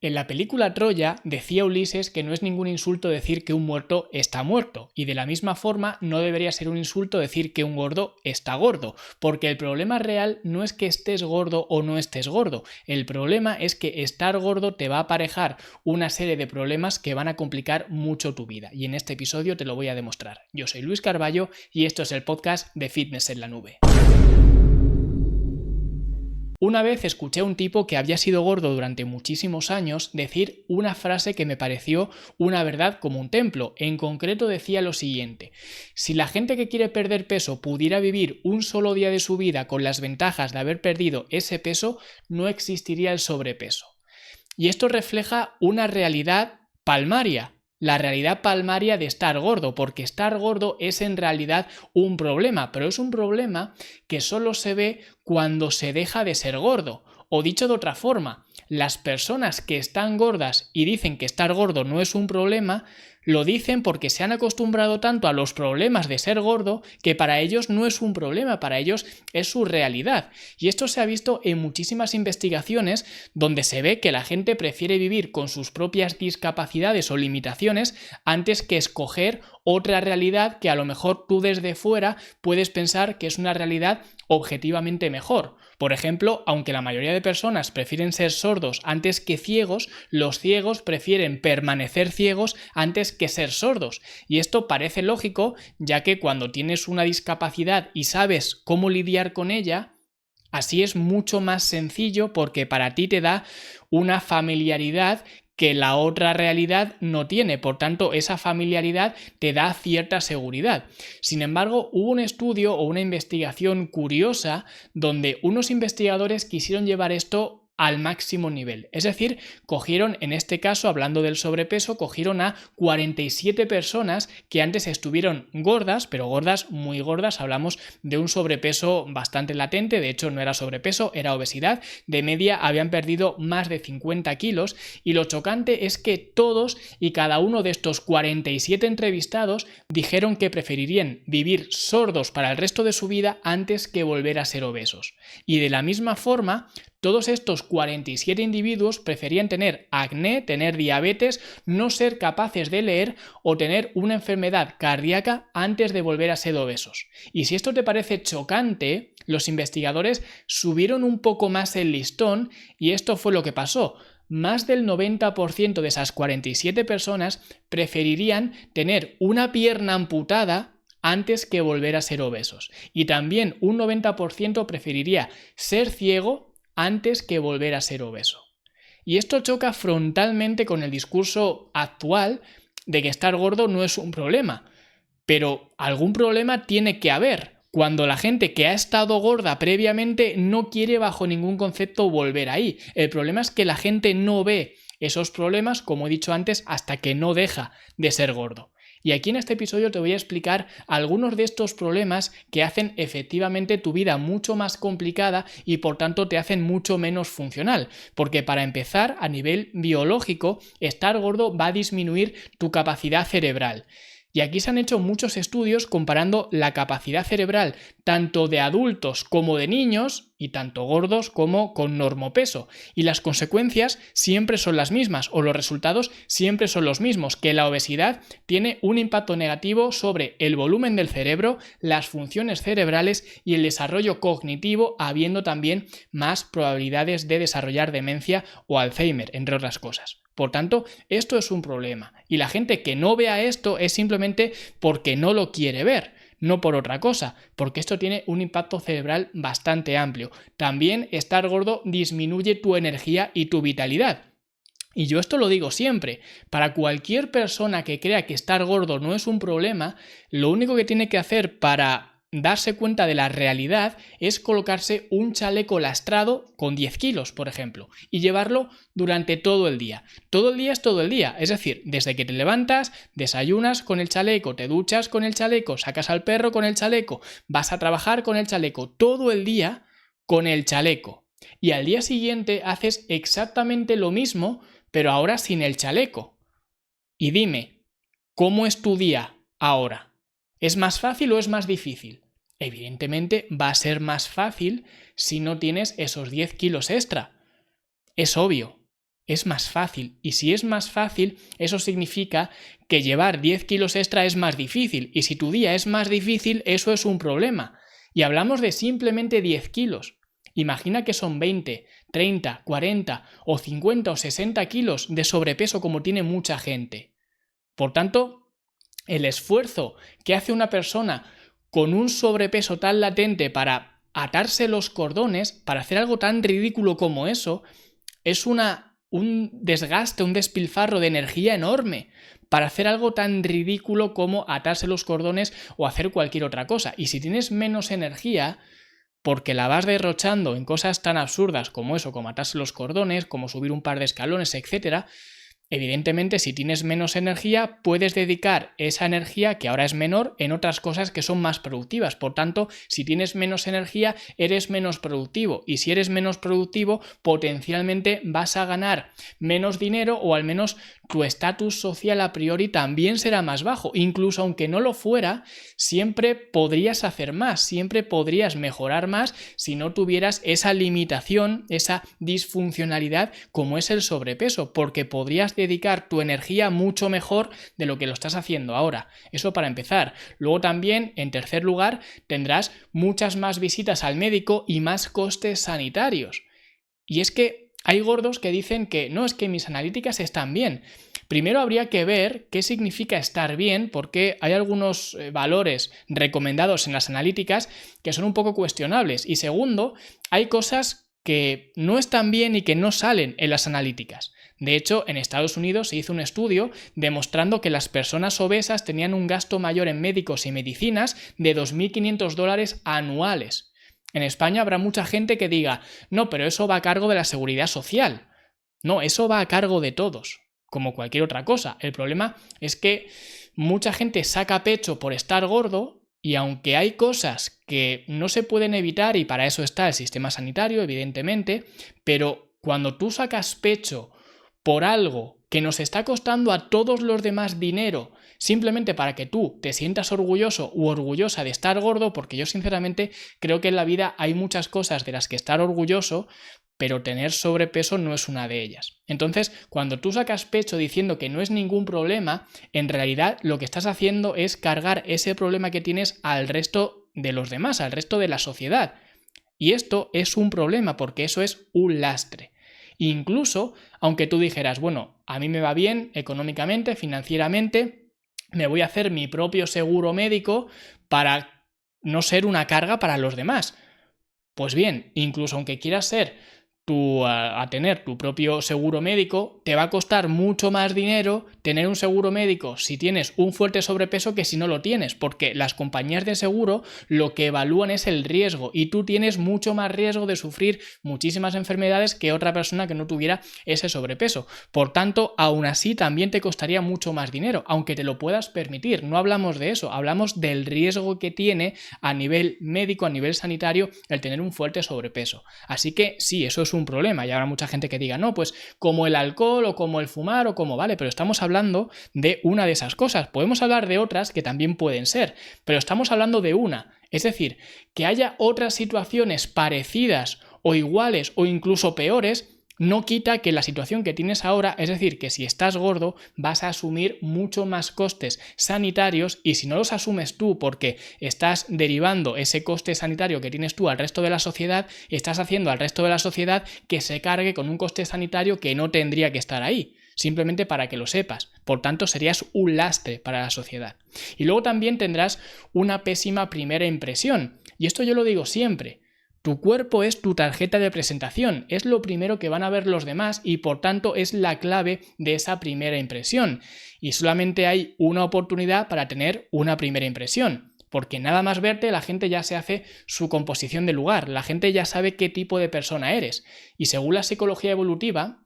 En la película Troya decía Ulises que no es ningún insulto decir que un muerto está muerto, y de la misma forma no debería ser un insulto decir que un gordo está gordo, porque el problema real no es que estés gordo o no estés gordo, el problema es que estar gordo te va a aparejar una serie de problemas que van a complicar mucho tu vida, y en este episodio te lo voy a demostrar. Yo soy Luis Carballo y esto es el podcast de Fitness en la Nube. Una vez escuché a un tipo que había sido gordo durante muchísimos años decir una frase que me pareció una verdad como un templo. En concreto decía lo siguiente: si la gente que quiere perder peso pudiera vivir un solo día de su vida con las ventajas de haber perdido ese peso, no existiría el sobrepeso. Y esto refleja una realidad palmaria. La realidad palmaria de estar gordo, porque estar gordo es en realidad un problema, pero es un problema que solo se ve cuando se deja de ser gordo. O dicho de otra forma, las personas que están gordas y dicen que estar gordo no es un problema, lo dicen porque se han acostumbrado tanto a los problemas de ser gordo que para ellos no es un problema, para ellos es su realidad. Y esto se ha visto en muchísimas investigaciones donde se ve que la gente prefiere vivir con sus propias discapacidades o limitaciones antes que escoger otra realidad que a lo mejor tú desde fuera puedes pensar que es una realidad objetivamente mejor. Por ejemplo, aunque la mayoría de personas prefieren ser sordos antes que ciegos, los ciegos prefieren permanecer ciegos antes que ser sordos. Y esto parece lógico, ya que cuando tienes una discapacidad y sabes cómo lidiar con ella, así es mucho más sencillo porque para ti te da una familiaridad que la otra realidad no tiene, por tanto esa familiaridad te da cierta seguridad. Sin embargo, hubo un estudio o una investigación curiosa donde unos investigadores quisieron llevar esto al máximo nivel, es decir, cogieron, en este caso, hablando del sobrepeso, cogieron a 47 personas que antes estuvieron gordas, pero gordas, muy gordas, hablamos de un sobrepeso bastante latente, de hecho no era sobrepeso, era obesidad, de media habían perdido más de 50 kilos, y lo chocante es que todos y cada uno de estos 47 entrevistados dijeron que preferirían vivir sordos para el resto de su vida antes que volver a ser obesos. Y de la misma forma, todos estos 47 individuos preferían tener acné, tener diabetes, no ser capaces de leer o tener una enfermedad cardíaca antes de volver a ser obesos. Y si esto te parece chocante, los investigadores subieron un poco más el listón y esto fue lo que pasó. Más del 90% de esas 47 personas preferirían tener una pierna amputada antes que volver a ser obesos. Y también un 90% preferiría ser ciego antes que volver a ser obeso. Y esto choca frontalmente con el discurso actual de que estar gordo no es un problema. Pero algún problema tiene que haber cuando la gente que ha estado gorda previamente no quiere bajo ningún concepto volver ahí. El problema es que la gente no ve esos problemas, como he dicho antes, hasta que no deja de ser gordo. Y aquí en este episodio te voy a explicar algunos de estos problemas que hacen efectivamente tu vida mucho más complicada y por tanto te hacen mucho menos funcional. Porque para empezar, a nivel biológico, estar gordo va a disminuir tu capacidad cerebral. Y aquí se han hecho muchos estudios comparando la capacidad cerebral tanto de adultos como de niños, y tanto gordos como con normopeso. Y las consecuencias siempre son las mismas, o los resultados siempre son los mismos, que la obesidad tiene un impacto negativo sobre el volumen del cerebro, las funciones cerebrales y el desarrollo cognitivo, habiendo también más probabilidades de desarrollar demencia o Alzheimer, entre otras cosas. Por tanto, esto es un problema. Y la gente que no vea esto es simplemente porque no lo quiere ver, no por otra cosa, porque esto tiene un impacto cerebral bastante amplio. También estar gordo disminuye tu energía y tu vitalidad. Y yo esto lo digo siempre, para cualquier persona que crea que estar gordo no es un problema, lo único que tiene que hacer para darse cuenta de la realidad es colocarse un chaleco lastrado con 10 kilos, por ejemplo, y llevarlo durante todo el día. Todo el día es todo el día, es decir, desde que te levantas, desayunas con el chaleco, te duchas con el chaleco, sacas al perro con el chaleco, vas a trabajar con el chaleco, todo el día con el chaleco. Y al día siguiente haces exactamente lo mismo, pero ahora sin el chaleco. Y dime, ¿cómo es tu día ahora? ¿Es más fácil o es más difícil? Evidentemente va a ser más fácil si no tienes esos 10 kilos extra. Es obvio. es más fácil. Y si es más fácil, eso significa que llevar 10 kilos extra es más difícil. Y si tu día es más difícil, eso es un problema. Y hablamos de simplemente 10 kilos. Imagina que son 20, 30, 40 o 50 o 60 kilos de sobrepeso como tiene mucha gente. Por tanto, el esfuerzo que hace una persona con un sobrepeso tan latente para atarse los cordones, para hacer algo tan ridículo como eso, es un desgaste, un despilfarro de energía enorme para hacer algo tan ridículo como atarse los cordones o hacer cualquier otra cosa. Y si tienes menos energía, porque la vas derrochando en cosas tan absurdas como eso, como atarse los cordones, como subir un par de escalones, etc., evidentemente, si tienes menos energía, puedes dedicar esa energía, que ahora es menor, en otras cosas que son más productivas. Por tanto, si tienes menos energía, eres menos productivo. Y si eres menos productivo, potencialmente vas a ganar menos dinero, o al menos tu estatus social a priori también será más bajo. Incluso aunque no lo fuera, siempre podrías hacer más, siempre podrías mejorar más si no tuvieras esa limitación, esa disfuncionalidad como es el sobrepeso, porque podrías dedicar tu energía mucho mejor de lo que lo estás haciendo ahora. Eso para empezar. Luego también, en tercer lugar, tendrás muchas más visitas al médico y más costes sanitarios. Y es que hay gordos que dicen que no, es que mis analíticas están bien. Primero habría que ver qué significa estar bien, porque hay algunos valores recomendados en las analíticas que son un poco cuestionables. Y segundo, hay cosas que no están bien y que no salen en las analíticas. De hecho, en Estados Unidos se hizo un estudio demostrando que las personas obesas tenían un gasto mayor en médicos y medicinas de $2.500 anuales. En España habrá mucha gente que diga, no, pero eso va a cargo de la seguridad social. No, eso va a cargo de todos, como cualquier otra cosa. El problema es que mucha gente saca pecho por estar gordo, y aunque hay cosas que no se pueden evitar, y para eso está el sistema sanitario, evidentemente, pero cuando tú sacas pecho por algo que nos está costando a todos los demás dinero, simplemente para que tú te sientas orgulloso u orgullosa de estar gordo, porque yo sinceramente creo que en la vida hay muchas cosas de las que estar orgulloso, pero tener sobrepeso no es una de ellas. Entonces, cuando tú sacas pecho diciendo que no es ningún problema, en realidad lo que estás haciendo es cargar ese problema que tienes al resto de los demás, al resto de la sociedad. Y esto es un problema, porque eso es un lastre. Incluso, aunque tú dijeras, bueno, a mí me va bien económicamente, financieramente, me voy a hacer mi propio seguro médico para no ser una carga para los demás. Pues bien, incluso aunque quieras ser a tener tu propio seguro médico, te va a costar mucho más dinero tener un seguro médico si tienes un fuerte sobrepeso que si no lo tienes, porque las compañías de seguro lo que evalúan es el riesgo, y tú tienes mucho más riesgo de sufrir muchísimas enfermedades que otra persona que no tuviera ese sobrepeso. Por tanto, aún así también te costaría mucho más dinero, aunque te lo puedas permitir. No hablamos de eso, hablamos del riesgo que tiene a nivel médico, a nivel sanitario, el tener un fuerte sobrepeso. Así que sí, eso es un problema, y habrá mucha gente que diga, no, pues como el alcohol o como el fumar o como, vale, pero estamos hablando de una de esas cosas. Podemos hablar de otras que también pueden ser, pero estamos hablando de una. Es decir, que haya otras situaciones parecidas o iguales o incluso peores, no quita que la situación que tienes ahora, es decir, que si estás gordo vas a asumir mucho más costes sanitarios, y si no los asumes tú porque estás derivando ese coste sanitario que tienes tú al resto de la sociedad, estás haciendo al resto de la sociedad que se cargue con un coste sanitario que no tendría que estar ahí. Simplemente para que lo sepas. Por tanto, serías un lastre para la sociedad. Y luego también tendrás una pésima primera impresión. Y esto yo lo digo siempre. Tu cuerpo es tu tarjeta de presentación, es lo primero que van a ver los demás, y por tanto es la clave de esa primera impresión. Y solamente hay una oportunidad para tener una primera impresión, porque nada más verte la gente ya se hace su composición de lugar, la gente ya sabe qué tipo de persona eres. Y según la psicología evolutiva,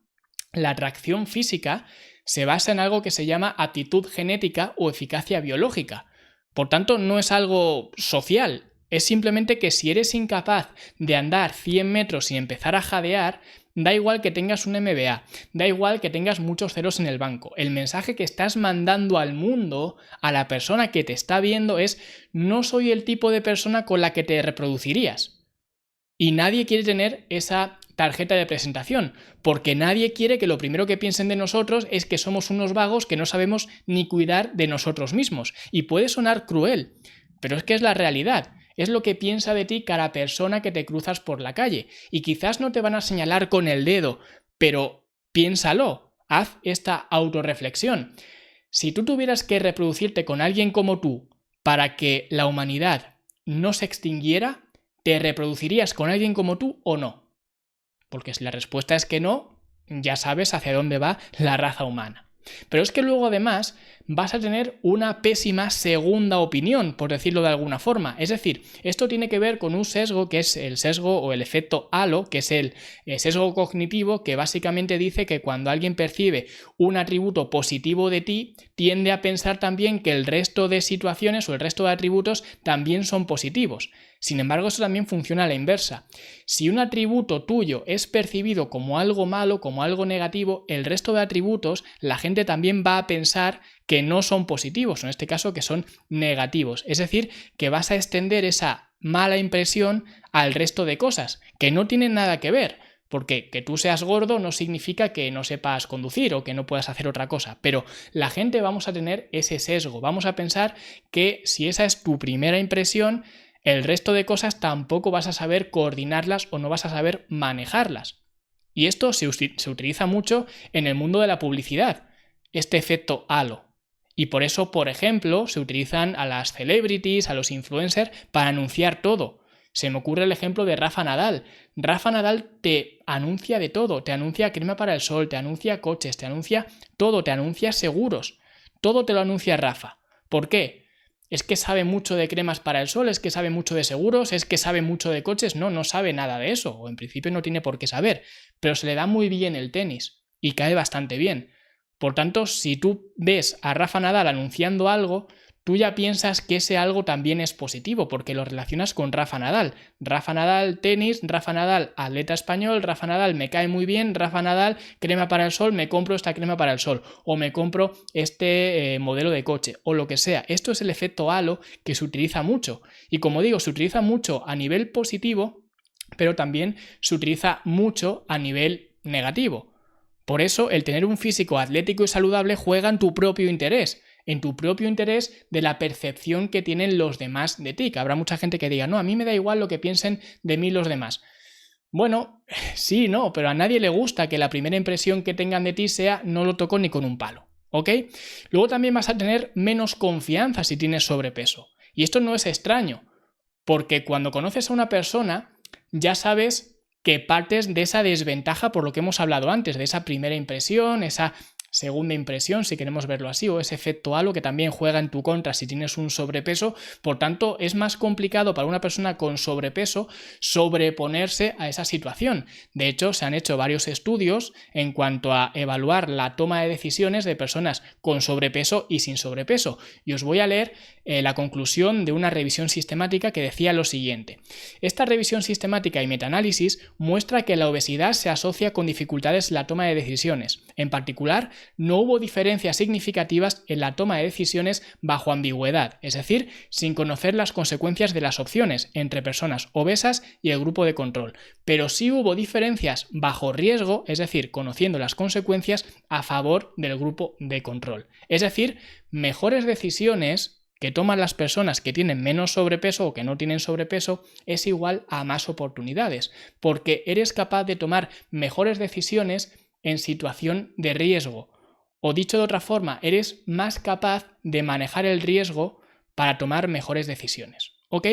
la atracción física se basa en algo que se llama aptitud genética o eficacia biológica. Por tanto, no es algo social. Es simplemente que si eres incapaz de andar 100 metros y empezar a jadear, da igual que tengas un MBA, da igual que tengas muchos ceros en el banco. El mensaje que estás mandando al mundo, a la persona que te está viendo, es: no soy el tipo de persona con la que te reproducirías. Y nadie quiere tener esa tarjeta de presentación, porque nadie quiere que lo primero que piensen de nosotros es que somos unos vagos que no sabemos ni cuidar de nosotros mismos. Y puede sonar cruel, pero es que es la realidad. Es lo que piensa de ti cada persona que te cruzas por la calle. Y quizás no te van a señalar con el dedo, pero piénsalo, haz esta autorreflexión. Si tú tuvieras que reproducirte con alguien como tú para que la humanidad no se extinguiera, ¿te reproducirías con alguien como tú o no? Porque si la respuesta es que no, ya sabes hacia dónde va la raza humana. Pero es que luego además vas a tener una pésima segunda opinión, por decirlo de alguna forma. Es decir, esto tiene que ver con un sesgo que es el sesgo o el efecto halo, que es el sesgo cognitivo, que básicamente dice que cuando alguien percibe un atributo positivo de ti, tiende a pensar también que el resto de situaciones o el resto de atributos también son positivos. Sin embargo, eso también funciona a la inversa. Si un atributo tuyo es percibido como algo malo, como algo negativo, el resto de atributos la gente también va a pensar que no son positivos, en este caso que son negativos. Es decir, que vas a extender esa mala impresión al resto de cosas, que no tienen nada que ver. Porque que tú seas gordo no significa que no sepas conducir o que no puedas hacer otra cosa, pero la gente vamos a tener ese sesgo, vamos a pensar que si esa es tu primera impresión, el resto de cosas tampoco vas a saber coordinarlas o no vas a saber manejarlas. Y esto se utiliza mucho en el mundo de la publicidad, este efecto halo. Y por eso, por ejemplo, se utilizan a las celebrities, a los influencers, para anunciar todo. Se me ocurre el ejemplo de Rafa Nadal. Rafa Nadal te anuncia de todo, te anuncia crema para el sol, te anuncia coches, te anuncia todo, te anuncia seguros. Todo te lo anuncia Rafa. ¿Por qué? ¿Es que sabe mucho de cremas para el sol? ¿Es que sabe mucho de seguros? ¿Es que sabe mucho de coches? No, no sabe nada de eso, o en principio no tiene por qué saber, pero se le da muy bien el tenis y cae bastante bien. Por tanto, si tú ves a Rafa Nadal anunciando algo, tú ya piensas que ese algo también es positivo, porque lo relacionas con Rafa Nadal. Rafa Nadal, tenis, Rafa Nadal, atleta español, Rafa Nadal, me cae muy bien, Rafa Nadal, crema para el sol, me compro esta crema para el sol, o me compro este modelo de coche, o lo que sea. Esto es el efecto halo que se utiliza mucho. Y como digo, se utiliza mucho a nivel positivo, pero también se utiliza mucho a nivel negativo. Por eso, el tener un físico atlético y saludable juega en tu propio interés de la percepción que tienen los demás de ti, que habrá mucha gente que diga, no, a mí me da igual lo que piensen de mí los demás. Bueno, sí, no, pero a nadie le gusta que la primera impresión que tengan de ti sea no lo toco ni con un palo, ¿ok? Luego también vas a tener menos confianza si tienes sobrepeso. Y esto no es extraño, porque cuando conoces a una persona ya sabes que partes de esa desventaja por lo que hemos hablado antes, de esa primera impresión, esa segunda impresión, si queremos verlo así, o ese efecto halo que también juega en tu contra si tienes un sobrepeso. Por tanto, es más complicado para una persona con sobrepeso sobreponerse a esa situación. De hecho, se han hecho varios estudios en cuanto a evaluar la toma de decisiones de personas con sobrepeso y sin sobrepeso. Y os voy a leer la conclusión de una revisión sistemática que decía lo siguiente. Esta revisión sistemática y metaanálisis muestra que la obesidad se asocia con dificultades en la toma de decisiones. En particular, no hubo diferencias significativas en la toma de decisiones bajo ambigüedad, es decir, sin conocer las consecuencias de las opciones entre personas obesas y el grupo de control, pero sí hubo diferencias bajo riesgo, es decir, conociendo las consecuencias a favor del grupo de control. Es decir, mejores decisiones que toman las personas que tienen menos sobrepeso o que no tienen sobrepeso es igual a más oportunidades, porque eres capaz de tomar mejores decisiones en situación de riesgo. O dicho de otra forma, eres más capaz de manejar el riesgo para tomar mejores decisiones. ¿Ok?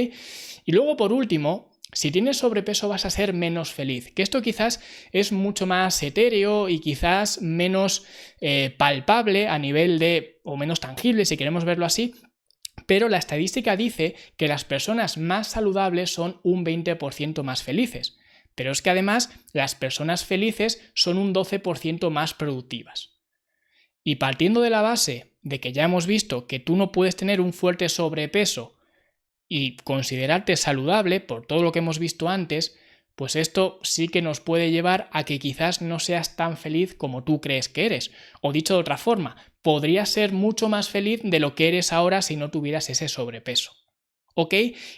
Y luego, por último, si tienes sobrepeso vas a ser menos feliz. Que esto quizás es mucho más etéreo y quizás menos palpable a nivel de, o menos tangible si queremos verlo así, pero la estadística dice que las personas más saludables son un 20% más felices. Pero es que además las personas felices son un 12% más productivas. Y partiendo de la base de que ya hemos visto que tú no puedes tener un fuerte sobrepeso y considerarte saludable por todo lo que hemos visto antes, pues esto sí que nos puede llevar a que quizás no seas tan feliz como tú crees que eres. O dicho de otra forma, podrías ser mucho más feliz de lo que eres ahora si no tuvieras ese sobrepeso. ¿Ok?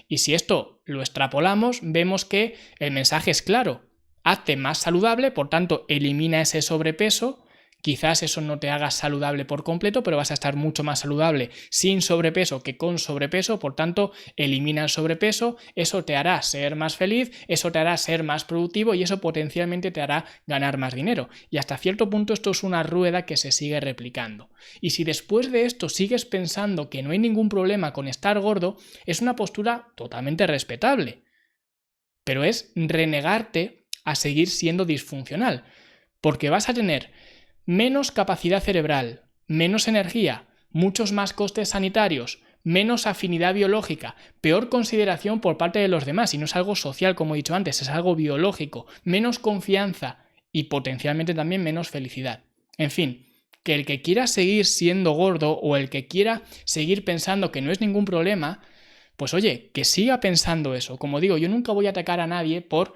Y si esto lo extrapolamos, vemos que el mensaje es claro. hazte más saludable, por tanto, elimina ese sobrepeso. Quizás eso no te haga saludable por completo, pero vas a estar mucho más saludable sin sobrepeso que con sobrepeso, por tanto, elimina el sobrepeso, eso te hará ser más feliz, eso te hará ser más productivo y eso potencialmente te hará ganar más dinero. Y hasta cierto punto esto es una rueda que se sigue replicando. Y si después de esto sigues pensando que no hay ningún problema con estar gordo, es una postura totalmente respetable. Pero es renegarte a seguir siendo disfuncional, porque vas a tener menos capacidad cerebral, menos energía, muchos más costes sanitarios, menos afinidad biológica, peor consideración por parte de los demás, y no es algo social como he dicho antes, es algo biológico, menos confianza y potencialmente también menos felicidad. En fin, que el que quiera seguir siendo gordo o el que quiera seguir pensando que no es ningún problema, pues oye, que siga pensando eso. Como digo, yo nunca voy a atacar a nadie por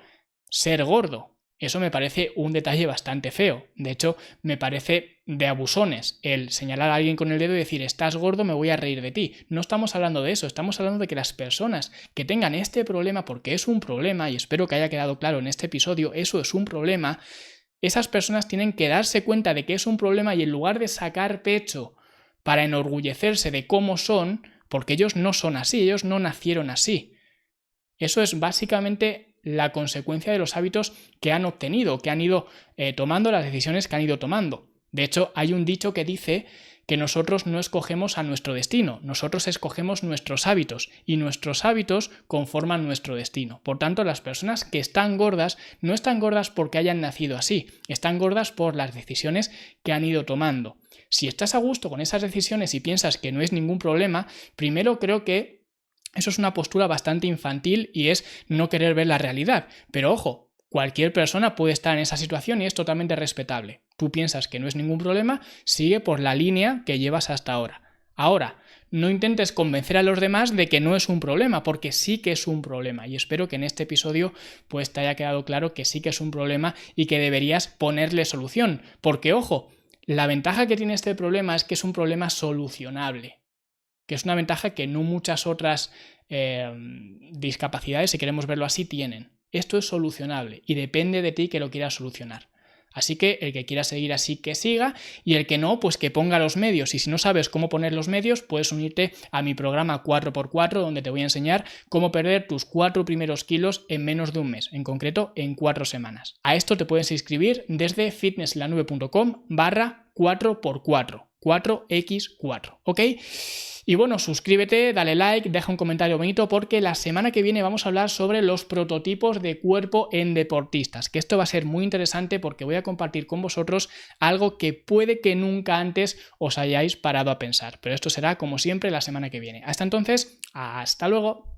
ser gordo. Eso me parece un detalle bastante feo. De hecho, me parece de abusones el señalar a alguien con el dedo y decir estás gordo, me voy a reír de ti. No estamos hablando de eso, estamos hablando de que las personas que tengan este problema, porque es un problema, y espero que haya quedado claro en este episodio, eso es un problema, esas personas tienen que darse cuenta de que es un problema y en lugar de sacar pecho para enorgullecerse de cómo son, porque ellos no son así, ellos no nacieron así. Eso es básicamente la consecuencia de los hábitos que han obtenido, que han ido tomando, las decisiones que han ido tomando. De hecho, hay un dicho que dice que nosotros no escogemos a nuestro destino, nosotros escogemos nuestros hábitos y nuestros hábitos conforman nuestro destino. Por tanto, las personas que están gordas no están gordas porque hayan nacido así, están gordas por las decisiones que han ido tomando. Si estás a gusto con esas decisiones y piensas que no es ningún problema, primero creo que eso es una postura bastante infantil y es no querer ver la realidad. Pero ojo, cualquier persona puede estar en esa situación y es totalmente respetable. Tú piensas que no es ningún problema, sigue por la línea que llevas hasta ahora. Ahora, no intentes convencer a los demás de que no es un problema, porque sí que es un problema. Y espero que en este episodio pues te haya quedado claro que sí que es un problema y que deberías ponerle solución. Porque ojo, la ventaja que tiene este problema es que es un problema solucionable, que es una ventaja que no muchas otras discapacidades, si queremos verlo así, tienen. Esto es solucionable y depende de ti que lo quieras solucionar. Así que el que quiera seguir así, que siga, y el que no, pues que ponga los medios. Y si no sabes cómo poner los medios, puedes unirte a mi programa 4x4, donde te voy a enseñar cómo perder tus 4 primeros kilos en menos de un mes, en concreto en 4 semanas. A esto te puedes inscribir desde fitnesslanube.com/4x4, 4x4, ¿ok? Y bueno, suscríbete, dale like, deja un comentario bonito porque la semana que viene vamos a hablar sobre los prototipos de cuerpo en deportistas, que esto va a ser muy interesante porque voy a compartir con vosotros algo que puede que nunca antes os hayáis parado a pensar, pero esto será como siempre la semana que viene. Hasta entonces, hasta luego.